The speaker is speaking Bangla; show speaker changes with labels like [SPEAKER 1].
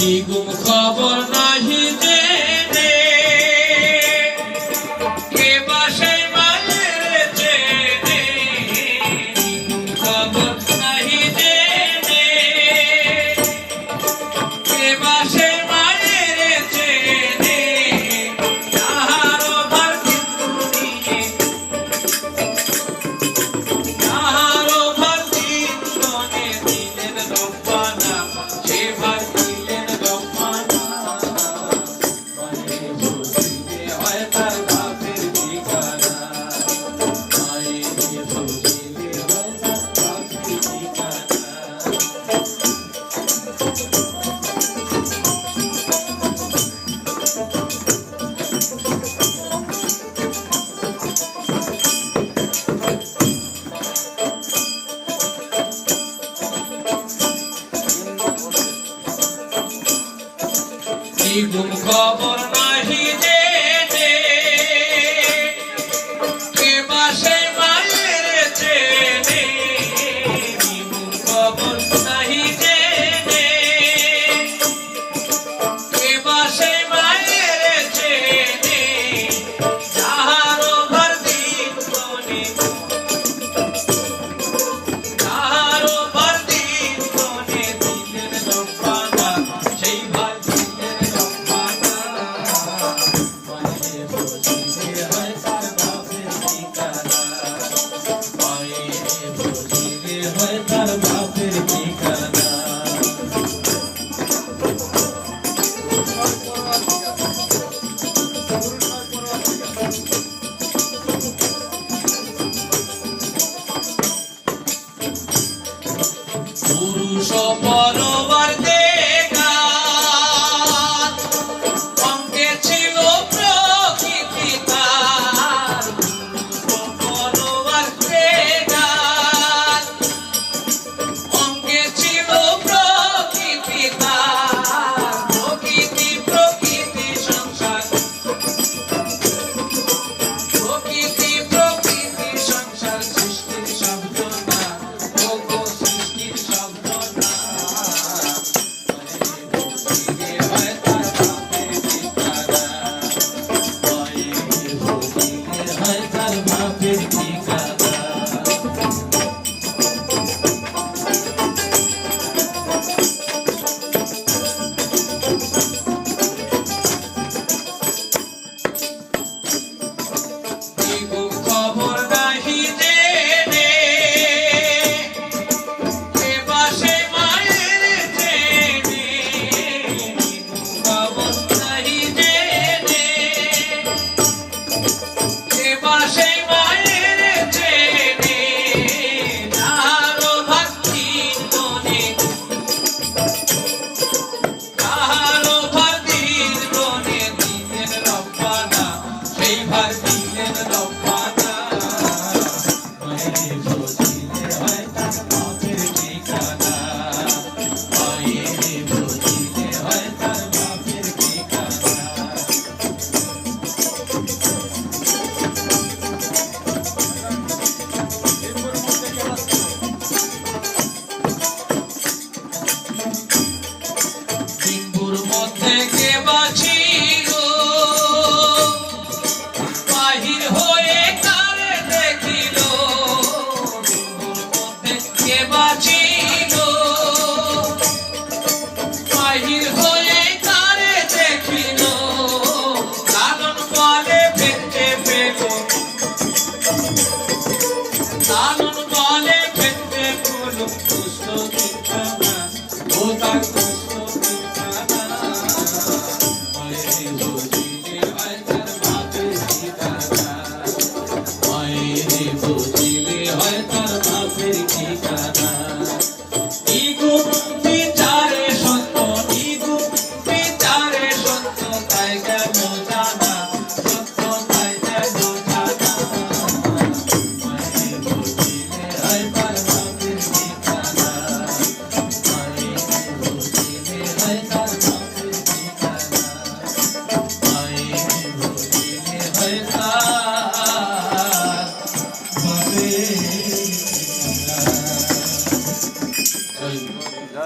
[SPEAKER 1] কি গুম খবর নাহি জেনে কে বাসে মায়ের চেনে কি গুম খবর নাহি জেনে কে বাসে মায়ের চেনে তাহার ভার কিন্তু নিয়ে তাহার ভার কিন্তু দিলেন রব্বানা সে ভার কি গুম খবর নাহি জেনে কে বাসে মায়ের চেনে কি গুম খবর নাহি জেনে কে বাসে মায়ের চেনে যাহার ভার দিন কোনে যাহার ভার দিন কোনে দিলেন রব্বানা সেই ভার তার বাপের ঠিকানা পুরুষ পরবার দেখা অঙ্কে ছিল প্রকৃতি তার পরবার দেখা অঙ্কে ছিল প্রকৃতি তার প্রকৃতি সংসার প্রকৃতি সংসার সৃষ্টির শব্দ না সৃষ্টির শব্দ না হয় তার বাপের ঠিকানা হয় তার বাপের ঠিকানা খবর নাহি জেনে কে বাসে মায়ের চেনে খবর নাহি জেনে কে বাসে মায়ের চেনে তাহার ভক্তি মনে তাহার ভার দিন মনে দিলেন রব্বানা সেই ভার দিলেন রব্বানা হয় তার বাপের ঠিকানা হয় তার বাপের ঠিকানা ডিম্বুর মধ্যে কে বাছিল বাহির হয়ে কারে দেখিল ডিম্বুর মধ্যে কে বাছিল বাহির হয়ে কারে দেখিল লালন বলে ভেঙে পেল লালন বলে ভেঙে পেল পুষ্ট দিন ও তার